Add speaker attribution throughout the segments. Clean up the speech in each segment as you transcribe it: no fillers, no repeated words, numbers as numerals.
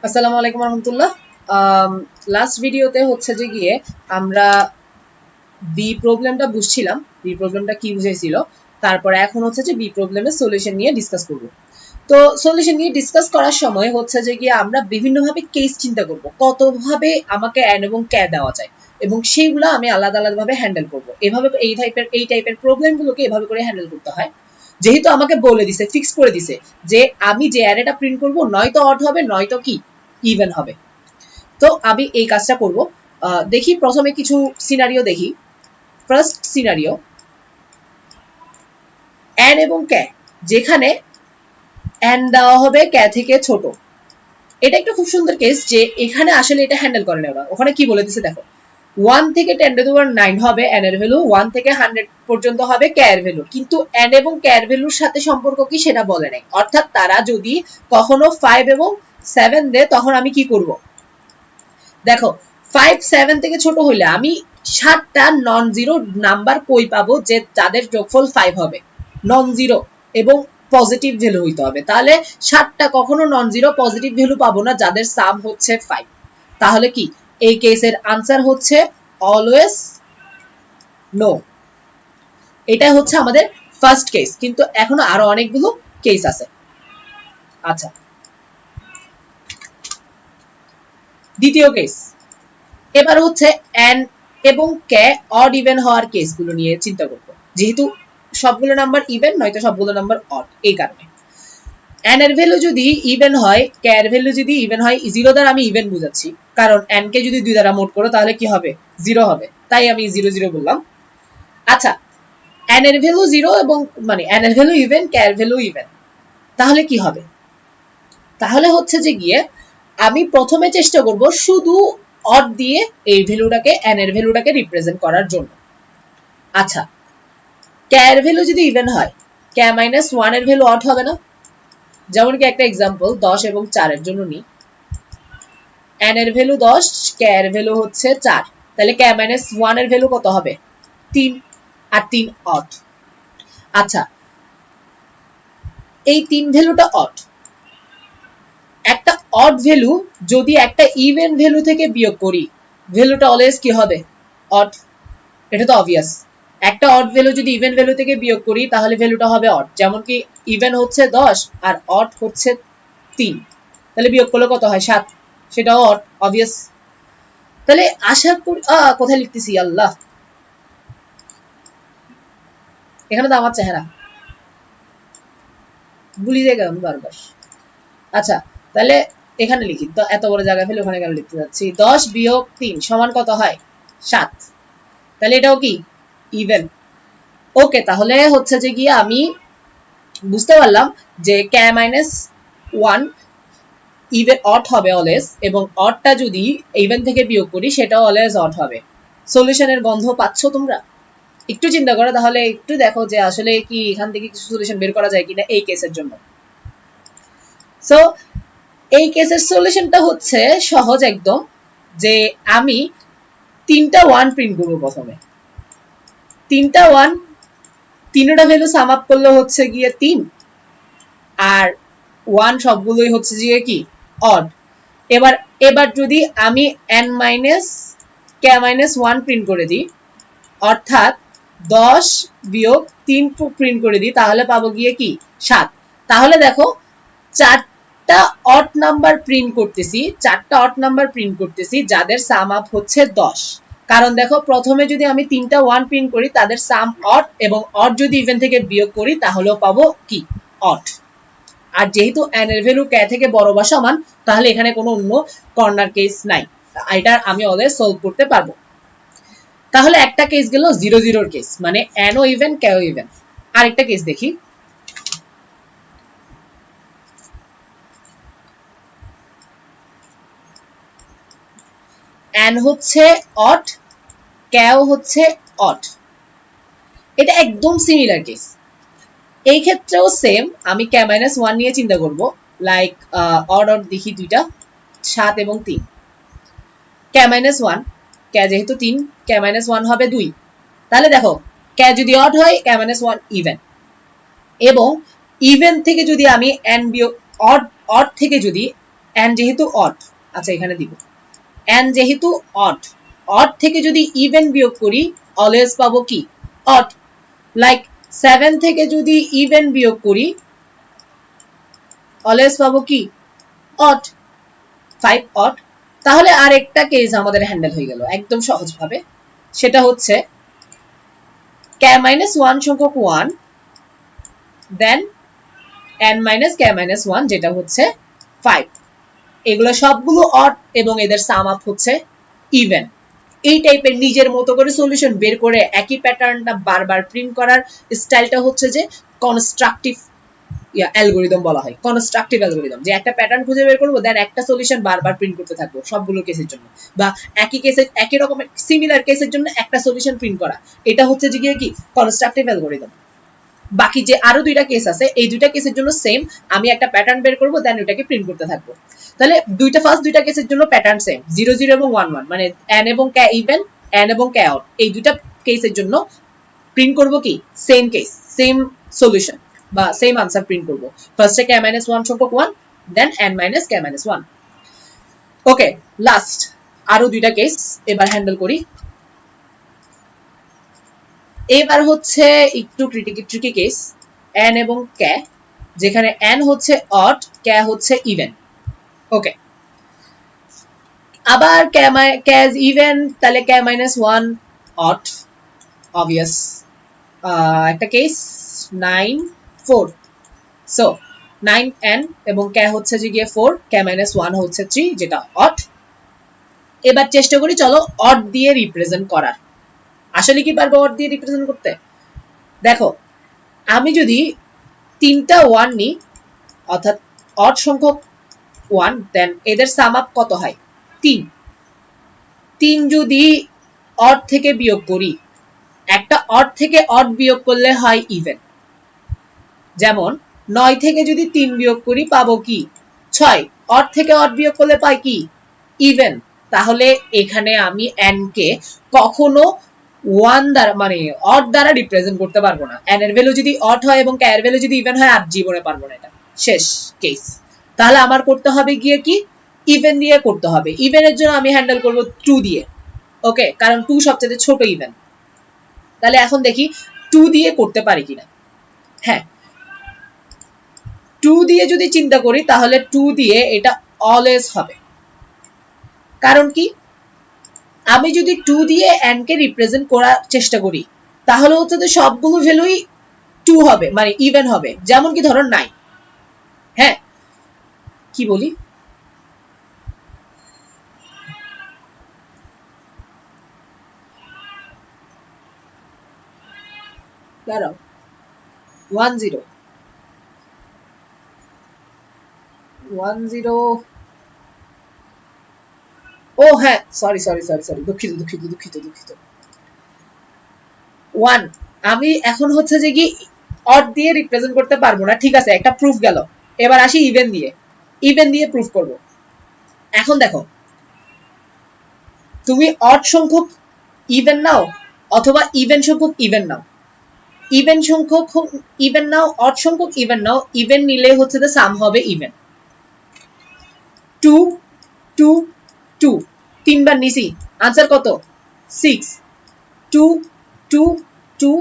Speaker 1: আসসালামু আলাইকুম রহমতুল্লাহ। লাস্ট ভিডিওতে হচ্ছে যে গিয়ে আমরা বি প্রবলেমটা বুঝছিলাম, বি প্রবলেমটা কি বুঝাইছিল, তারপরে এখন হচ্ছে যে বি প্রবলেমের সলিউশন নিয়ে ডিসকাস করব। তো সলিউশন নিয়ে ডিসকাস করার সময় হচ্ছে যে গিয়ে আমরা বিভিন্নভাবে কেস চিন্তা করব, কতভাবে আমাকে অ্যান এবং ক্যা দেওয়া যায় এবং সেইগুলো আমি আলাদা আলাদা ভাবে হ্যান্ডেল করব। এভাবে এই টাইপের প্রবলেমগুলোকে এভাবে করে হ্যান্ডেল করতে হয়। যেহেতু আমাকে বলে দিছে, ফিক্স করে দিছে যে আমি যে অ্যারেটা প্রিন্ট করব নয়তো অড হবে নয়তো কি ইভেন হবে। তো আমি এই কাজটা করব। দেখি প্রথমে কিছু সিনারিও দেখি। ফার্স্ট সিনারিও, অ্যান এবং ক্যা, যেখানে অ্যান দেওয়া হবে ক্যা থেকে ছোট। এটা একটা খুব সুন্দর কেস যে এখানে আসলে এটা হ্যান্ডেল করে না ওরা। ওখানে কি বলে দিছে দেখো, 1 থেকে 10⁹ হবে n এর ভ্যালু, 1 থেকে 100 পর্যন্ত হবে k এর ভ্যালু, কিন্তু n এবং k এর ভ্যালুর সাথে সম্পর্ক কি সেটা বলে নাই। অর্থাৎ তারা যদি কখনো 5 এবং 7 দেয় তখন আমি কি করব, দেখো 5 7 থেকে ছোট হইলে আমি 7টা নন জিরো নাম্বার কই পাবো যে যাদের যোগফল 5 হবে, নন জিরো এবং পজিটিভ ভ্যালু হইতে হবে। তাহলে 7টা কখনো নন জিরো পজিটিভ ভ্যালু পাবো না যাদের সাম হচ্ছে 5। তাহলে কি এই কেসের আনসার হচ্ছে অলওয়েজ নো। এটা হচ্ছে আমাদের ফার্স্ট কেস, কিন্তু এখনো আরো অনেকগুলো কেস আছে। আচ্ছা, দ্বিতীয় কেস, এবার হচ্ছে এন এবং কে অড ইভেন হওয়ার কেসগুলো নিয়ে চিন্তা করব, যেহেতু সবগুলো নাম্বার ইভেন নয়তো সবগুলো নাম্বার অড। এই কারণে এন এর ভ্যালু যদি ইভেন হয়, কে এর ভ্যালু যদি ইভেন হয়, জিরো দ্বারা আমি ইভেন বুঝাচ্ছি, কারণ এন কে যদি 2 দ্বারা মোড করো তাহলে কি হবে, জিরো হবে, তাই আমি 0 0 বললাম। আচ্ছা, এন এর ভ্যালু জিরো এবং মানে এন এর ভ্যালু ইভেন, কে এর ভ্যালু ইভেন, তাহলে কি হবে? তাহলে হচ্ছে যে গিয়ে আমি প্রথমে চেষ্টা করব শুধু অড দিয়ে এই ভ্যালুটাকে, এন এর ভ্যালুটাকে রিপ্রেজেন্ট করার জন্য। আচ্ছা, কে এর ভ্যালু যদি ইভেন হয়, কে মাইনাস 1 এর ভ্যালু অড হবে না? যেমন কি একটা एग्जांपल 10 এবং 4 এর জন্য নি। এন এর ভ্যালু 10, কে এর ভ্যালু হচ্ছে 4, তাহলে কে মাইনাস 1 এর ভ্যালু কত হবে, 3, আর 3 অড। আচ্ছা, এই 3 ভ্যালুটা অড। একটা অড ভ্যালু যদি একটা ইভেন ভ্যালু থেকে বিয়োগ করি, ভ্যালুটা অলওয়েজ কি হবে, অড। এটা তো অবভিয়াস। একটা অড ভ্যালু যদি ইভেন ভ্যালু থেকে বিয়োগ করি তাহলে ভ্যালুটা হবে অড। যেমন কি ইভেন হচ্ছে 10 আর অড হচ্ছে 3, তাহলে বিয়োগ করলে কত হয়, 7, সেটাও অড, অবভিয়াস। তাহলে আশা করি কোথায় লিখতেছি আল্লাহ, এখানে তো আমার চেহারা ভুলি যায় কেন বারবার। আচ্ছা, তাহলে এখানে লিখি তো, এত বড় জায়গা ফেলে ওখানে কেন লিখতে যাচ্ছি। 10 বিয়োগ 3 সমান কত হয়, 7, তাহলে এটাও কি ইভেন। ওকে, তাহলে হচ্ছে যে গিয়ে আমি বুঝতে পারলাম যে কে মাইনাস 1 ইভেন অড হবে অলওয়েজ, এবং অডটা যদি ইভেন থেকে বিয়োগ করি সেটাও অলওয়েজ অড হবে। সলিউশনের গন্ধ পাচ্ছ তোমরা? একটু চিন্তা করো তাহলে, একটু দেখো যে আসলে কি এখান থেকে কিছু সলিউশন বের করা যায় কিনা এই কেসের জন্য। সো এই কেসের সলিউশনটা হচ্ছে সহজ একদম, যে আমি 3টা 1 প্রিন্ট করব প্রথমে। 3টা 1, তিনটা ভ্যালু সাম আপ করলে হচ্ছে গিয়ে 3, আর 1 সবগুলোই হচ্ছে গিয়ে কি অড। এবার এবার যদি আমি n মাইনাস কে মাইনাস 1 প্রিন্ট করে দিই, অর্থাৎ 10 বিয়োগ 3 প্রিন্ট করে দিই, তাহলে পাবো গিয়ে কি 7। তাহলে দেখো, চারটা অড নাম্বার প্রিন্ট করতেছি, চারটা অড নাম্বার প্রিন্ট করতেছি যাদের সাম আপ হচ্ছে 10। কারণ দেখো, প্রথমে যদি আমি 3টা 1 প্রিন্ট করি তাদের সাম অড, এবং অড যদি ইভেন থেকে বিয়োগ করি তাহলেও পাবো কি অড। আর যেহেতু n এর ভ্যালু কে থেকে বড় বা সমান, তাহলে এখানে কোনো অন্য কর্নার কেস নাই, এটা আমি অলওয়েজ সলভ করতে পারবো। তাহলে একটা কেস গেল 0 0 কেস, মানে n ও ইভেন কে ও ইভেন। আরেকটা কেস দেখি। n হচ্ছে অড, কে ও হচ্ছে অড। এটা একদম সিমিলার কেস। এই ক্ষেত্রেও সেম, আমি কে মাইনাস 1 নিয়ে চিন্তা করব। লাইক অড অড দেখি দুইটা, 7 এবং 3। কে মাইনাস 1, কে যেহেতু 3, কে মাইনাস 1 হবে 2। তাহলে দেখো, কে যদি অড হয় কে মাইনাস 1 ইভেন, এবং ইভেন থেকে যদি আমি n বিয়োগ অড, অড থেকে যদি n যেহেতু অড, আচ্ছা এখানে দিব n যেহেতু অড, অড থেকে যদি ইভেন বিয়োগ করি অলওয়েজ পাবো কি অড। লাইক 7 থেকে যদি ইভেন বিয়োগ করি অলওয়েজ পাবো কি অড, 5 অড। তাহলে আরেকটা কেস আমাদের হ্যান্ডেল হয়ে গেল একদম সহজ ভাবে, সেটা হচ্ছে k-1 সংখ্যক 1 দেন n-k-1 যেটা হচ্ছে 5। এগুলো সবগুলো অড এবং এদের সাম আপ হচ্ছে ইভেন। এই টাইপের নিজের মতো করে সলিউশন বের করে একই প্যাটার্নটা বারবার প্রিন্ট করার স্টাইলটা হচ্ছে যে কনস্ট্রাকটিভ অ্যালগরিদম বলা হয়। কনস্ট্রাকটিভ অ্যালগরিদম, যে একটা প্যাটার্ন খুঁজে বের করব দেন একটা সলিউশন বারবার প্রিন্ট করতে থাকবো সবগুলো কেসের জন্য, বা একই কেসে একই রকমের সিমিলার কেসের জন্য একটা সলিউশন প্রিন্ট করা, এটা হচ্ছে যে কি কনস্ট্রাকটিভ অ্যালগরিদম। বাকি যে আরো দুইটা কেস আছে এই দুইটা কেসের জন্য সেম, আমি একটা প্যাটার্ন বের করব দেন ওটাকে প্রিন্ট করতে থাকবো। তাহলে ফার্স্ট দুইটা কেসের জন্য প্যাটার্ন সেম, 0 0 এবং 1 1, মানে n এবং k ইভেন, n এবং k অড, এই দুইটা কেসের জন্য প্রিন্ট করব কি সেম কেস, সেম সলিউশন বা সেম আনসার প্রিন্ট করব। ফার্স্টে k-1 সংখ্যক 1 দেন n-k-1। ওকে, লাস্ট আরো দুইটা কেস এবার হ্যান্ডেল করি। এবার হচ্ছে একটু ট্রিকি কেস, n এবং k, যেখানে n হচ্ছে অড, k হচ্ছে ইভেন। ওকে, আবার k ইভেন, তাহলে k-1 অড obvious। একটা কেস 9 4, সো 9n এবং k হচ্ছে যে গিয়ে 4, k-1 হচ্ছে 3 যেটা অড। এবার চেষ্টা করি চলো অড দিয়ে রিপ্রেজেন্ট করার। আসলে কি পারবো অড দিয়ে রিপ্রেজেন্ট করতে? দেখো, আমি যদি 3টা 1 নিই অর্থাৎ অড সংখ্যক 1, দেন এদের সাম আপ কত হয় 3। 3 যদি অড থেকে বিয়োগ করি, একটা অড থেকে অড বিয়োগ করলে হয় ইভেন। যেমন 9 থেকে যদি 3 বিয়োগ করি পাবো কি 6, অড থেকে অড বিয়োগ করলে পাই কি ইভেন। তাহলে এখানে আমি n কে কখনো 1 দ্বারা মানে অড দ্বারা রিপ্রেজেন্ট করতে পারবো না। n এর ভ্যালু যদি অড হয় এবং k এর ভ্যালু যদি ইভেন হয় আর জীবনে পারবো না, এটা শেষ কেস। তাহলে আমার করতে হবে গিয়ে কি ইভেন দিয়ে করতে হবে। ইভেনের জন্য আমি হ্যান্ডেল করব 2 দিয়ে। ওকে, কারণ 2 সবচেয়ে ছোট ইভেন। তাহলে এখন দেখি 2 দিয়ে করতে পারি কিনা। হ্যাঁ, 2 দিয়ে যদি চিন্তা করি তাহলে 2 দিয়ে এটা অলওয়েজ হবে। কারণ কি, আমি যদি 2 দিয়ে n কে রিপ্রেজেন্ট করার চেষ্টা করি তাহলে হচ্ছে যে সবগুলো ভ্যালুই 2 হবে, মানে ইভেন হবে। যেমন কি ধরো 9, হ্যাঁ কি বলি, দাঁড়াও 1 0 1 0, ও হ্যাঁ সরি দুঃখিত 1 আমি এখন হচ্ছে যে কি অড দিয়ে রিপ্রেজেন্ট করতে পারবো না, ঠিক আছে একটা প্রুফ গেল। এবার আসি ইভেন দিয়ে প্রুফ করব। এখন দেখো, তুমি অড সংখ্যক ইভেন নাও অথবা ইভেন সংখ্যক ইভেন নাও, ইভেন সংখ্যক ইভেন নাও, অড সংখ্যক ইভেন নাও, ইভেন নিলে হচ্ছে যে সাম হবে ইভেন। 2 2 2 তিনবার নিছি, আনসার কত 6। 2 2 2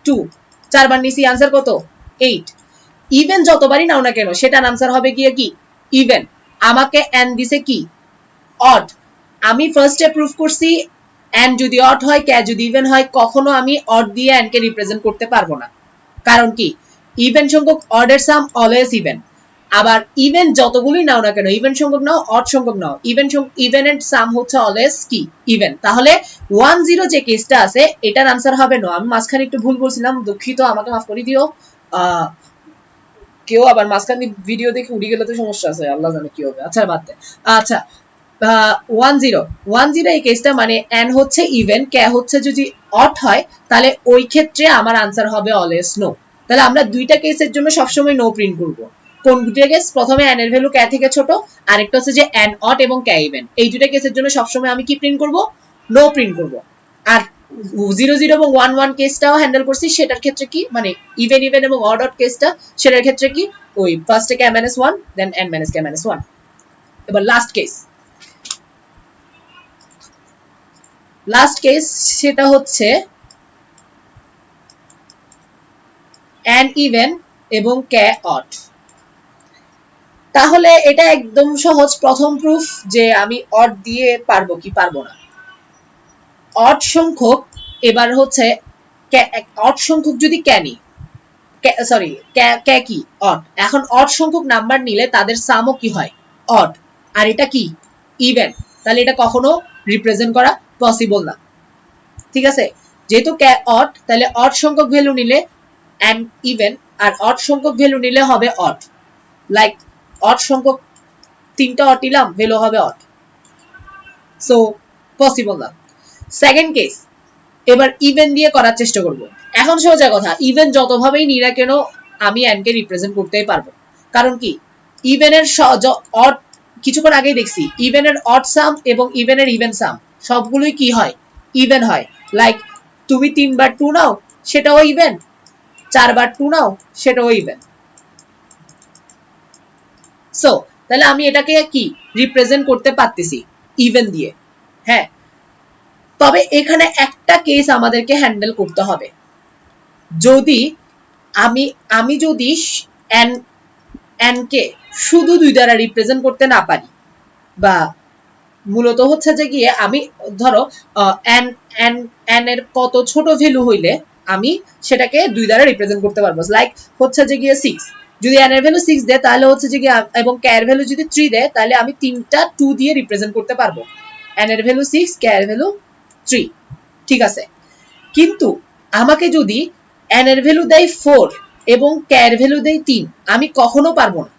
Speaker 1: 2 চারবার নিছি, আনসার কত 8। ইভেন যতবারই নাও না কেন সেটার আনসার হবে গিয়ে কি ইভেন। আমাকে n দিছে কি অড, আমি ফার্স্টে প্রুফ করছি n যদি অড হয় k যদি ইভেন হয় কখনো আমি অড দিয়ে n কে রিপ্রেজেন্ট করতে পারবো না। কারণ কি ইভেন সংখ্যক অড এর সাম অলওয়েজ ইভেন। আবার ইভেন যতগুলোই নাও না কেন, ইভেন সংখ্যক নাও অড সংখ্যক নাও, ইভেন এর সাম হচ্ছে অলওয়েজ কি ইভেন। তাহলে 1 0 যে কেসটা আছে এটার আনসার হবে নো। আমি মাঝখানে একটু ভুল বলছিলাম, দুঃখিত, আমাকে মাফ করে দিও। কেউ আবার মাঝখানে ভিডিও দেখে উড়ে গেলে তো সমস্যা আছে, আল্লাহ জানে কি হবে। আচ্ছা বাদ দে। আচ্ছা 1 0 1 0 এই কেসটা মানে n হচ্ছে ইভেন, k হচ্ছে যদি অড হয় তাহলে ওই ক্ষেত্রে আমার আনসার হবে অলওয়েজ নো। তাহলে আমরা দুইটা কেসের জন্য সবসময় নো প্রিন্ট করব। কোন দুটো কেস? প্রথমে n এর ভ্যালু k থেকে ছোট, আরেকটা হচ্ছে যে n অড এবং k ইভেন। এই দুটো কেসের জন্য সবসময় আমি কি প্রিন্ট করব? নো প্রিন্ট করব। আর 0 0 এবং 1 1 কেসটাও হ্যান্ডেল করছি, সেটার ক্ষেত্রে কি মানে ইভেন এবং অড অড কেসটা, সেটার ক্ষেত্রে কি ওই ফার্স্টে k-1 দেন n-k-1। এবার লাস্ট কেস সেটা হচ্ছে an even এবং k odd। তাহলে এটা একদম সহজ প্রথম প্রুফ যে আমি অড দিয়ে পারবো কি পারবো না। অড সংখ্যক এবার হচ্ছে অড সংখ্যক যদি ক্যানি সরি কে কি অড, এখন অড সংখ্যক নাম্বার নিলে তাদের সামও কি হয় অড, আর এটা কি ইভেন, তাহলে এটা কখনো রিপ্রেজেন্ট করা পসিবল না। ঠিক আছে, যেহেতু কে অড তাহলে অড সংখ্যক ভ্যালু নিলে এন্ড ইভেন, আর অড সংখ্যক ভ্যালু নিলে হবে অড। লাইক অড সংখ্যক তিনটা অড নিলাম ভ্যালু হবে অড, সো পসিবল না। সেকেন্ড কেস, এবার ইভেন দিয়ে করার চেষ্টা করব। এখন সোজা কথা, ইভেন যতভাবেই নিই না কেন আমি এন কে রিপ্রেজেন্ট করতেই পারবো, কারণ কি ইভেনের অড কিছুক্ষণ আগেই দেখছি ইভেনের অড সাম এবং ইভেনের ইভেন সাম সবগুলোই কি হয় ইভেন হয়। লাইক তুমি 3 বার 2 নাও সেটাও ইভেন, 4 বার 2 নাও সেটাও ইভেন। সো তাহলে আমি এটাকে কি রিপ্রেজেন্ট করতে পারতেছি ইভেন দিয়ে। হ্যাঁ, তবে এখানে একটা কেস আমাদেরকে হ্যান্ডেল করতে হবে, যদি আমি যদি এন কে শুধু 2 দ্বারা রিপ্রেজেন্ট করতে না পারি, বা মূলত হচ্ছে যে গিয়ে আমি ধরো এন এর কত ছোট ভ্যালু হইলে আমি সেটাকে 2 দ্বারা রিপ্রেজেন্ট করতে পারবো। লাইক হচ্ছে যে গিয়ে 6, যদি এন এর ভ্যালু 6 দেয় তাহলে হচ্ছে যে গিয়ে এবং কে এর ভ্যালু যদি 3 দেয় তাহলে আমি তিনটা 2 দিয়ে রিপ্রেজেন্ট করতে পারবো। এন এর ভ্যালু 6, কে এর ভ্যালু 3, ঠিক আছে। কিন্তু আমাকে যদি এন এর ভ্যালু দেয় 4 এবং কে এর ভ্যালু দেয় 3, আমি কখনো পারবো না।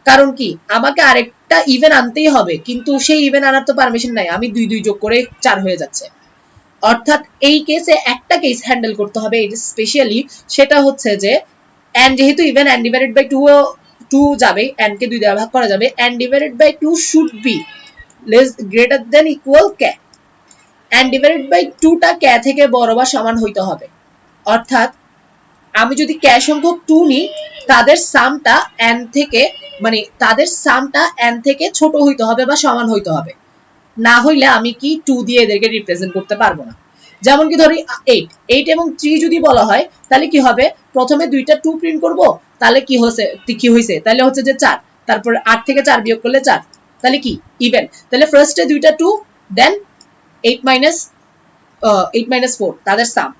Speaker 1: কারণ কি আমাকে আরেকটা ইভেন আনতেই হবে, কিন্তু সেই ইভেন আনার তো পারমিশন নাই, আমি 2 2 যোগ করে 4 হয়ে যাচ্ছে। অর্থাৎ এই কেসে একটা কেস হ্যান্ডেল করতে হবে এটা স্পেশালি, সেটা হচ্ছে যে n যেহেতু ইভেন n ডিভাইডেড বাই 2 যাবে, n কে 2 দ্বারা ভাগ করা যাবে, n divided by 2 should be less greater than equal k, n divided by 2 টা k থেকে বড় বা সমান হইতে হবে। অর্থাৎ আমি যদি k সংখ্যক 2 নিই তাদের সামটা n থেকে মানে তাদের সামটা n থেকে ছোট হইতে হবে বা সমান হইতে হবে, না হইলে আমি কি 2 দিয়ে এদেরকে রিপ্রেজেন্ট করতে পারবো না। যেমন কি ধরি 8 এবং 3 যদি বলা হয় তাহলে কি হবে, প্রথমে দুইটা 2 প্রিন্ট করব, তাহলে কি হইছে তাহলে হচ্ছে যে 4, তারপর 8 থেকে 4 বিয়োগ করলে 4, তাহলে কি ইভেন। তাহলে ফার্স্টে দুইটা 2 দেন 8 মাইনাস 4 তাদের সাম,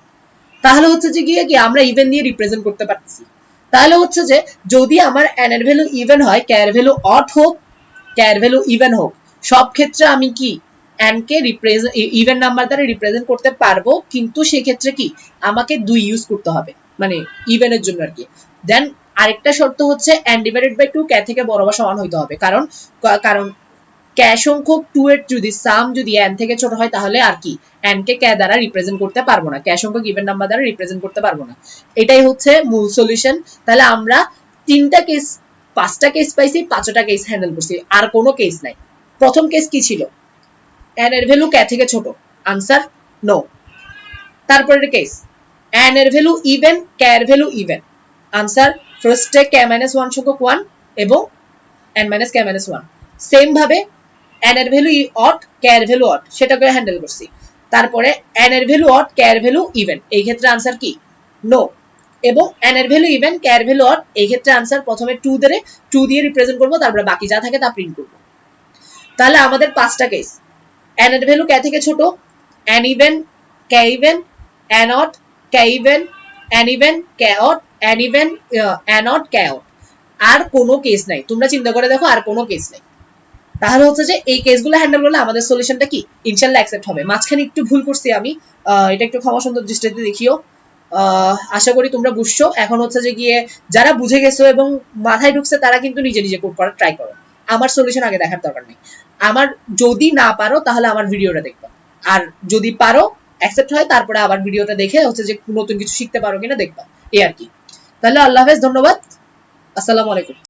Speaker 1: তাহলে হচ্ছে যে গিয়ে কি আমরা ইভেন দিয়ে রিপ্রেজেন্ট করতে পারতেছি। তাহলে হচ্ছে যে যদি আমার n এর ভ্যালু ইভেন হয়, k এর ভ্যালু অড হোক, k এর ভ্যালু ইভেন হোক, সব ক্ষেত্রে আমি কি n কে ইভেন নাম্বার দ্বারা রিপ্রেজেন্ট করতে পারবো, কিন্তু সেই ক্ষেত্রে কি আমাকে 2 ইউজ করতে হবে মানে ইভেনের জন্য আর কি। দেন আরেকটা শর্ত হচ্ছে n ডিভাইডেড বাই 2 k থেকে বড় বা সমান হইতে হবে, কারণ k সংখ্যক 2 এর যদি সাম যদি n থেকে ছোট হয় তাহলে আর কি n কে k দ্বারা রিপ্রেজেন্ট করতে পারবো না, k সংখ্যক ইভেন নাম্বার দ্বারা রিপ্রেজেন্ট করতে পারবো না। এটাই হচ্ছে মূল সলিউশন। তাহলে আমরা 3টা কেস 5টা কেস পাইছি, 5টা কেস হ্যান্ডেল করছি, আর কোনো কেস নাই। প্রথম কেস কি ছিল, n এর ভ্যালু k থেকে ছোট, আনসার নো। তারপরের কেস n এর ভ্যালু ইভেন, k এর ভ্যালু ইভেন, আনসার ফার্স্টে k - 1 সংখ্যক 1 এবং n - k - 1। সেম ভাবে n এর ভ্যালু অড, k এর ভ্যালু অড, সেটাকে হ্যান্ডেল করছি। তারপরে n এর ভ্যালু অড, k এর ভ্যালু ইভেন, এই ক্ষেত্রে আনসার কি নো। এবং n এর ভ্যালু ইভেন, k এর ভ্যালু অড, এই ক্ষেত্রে আনসার প্রথমে 2 দিয়ে রিপ্রেজেন্ট করব, তারপরে বাকি যা থাকে তা প্রিন্ট করব। তাহলে আমাদের 5টা কেস, n এর ভ্যালু k থেকে ছোট, n even, k even, n odd, k even, n even, k odd, n even, n odd, k odd, আর কোনো কেস নাই। তোমরা চিন্তা করে দেখো আর কোনো কেস নাই। তাহলে হচ্ছে যে এই কেসগুলো হ্যান্ডেল করলে আমাদের সলিউশনটা কি ইনশাআল্লাহ অ্যাকসেপ্ট হবে। মাঝখানে একটু ভুল করছি আমি, এটা একটু ক্ষমা সুন্দর দৃষ্টিতে দেখিও। আশা করি তোমরা বুঝছো। এখন হচ্ছে যে গিয়ে যারা বুঝে গেছো এবং মাথায় ঢুকছে তারা কিন্তু নিজে নিজে কোড করার ট্রাই করো, আমার সলিউশন আগে দেখার দরকার নেই। আমার যদি না পারো তাহলে আমার ভিডিওটা দেখবা, আর যদি পারো অ্যাকসেপ্ট হয় তারপরে আবার ভিডিওটা দেখে হচ্ছে যে নতুন কিছু শিখতে পারো কিনা দেখবা, এই আর কি। তাহলে আল্লাহ হাফেজ, ধন্যবাদ, আসসালামু আলাইকুম।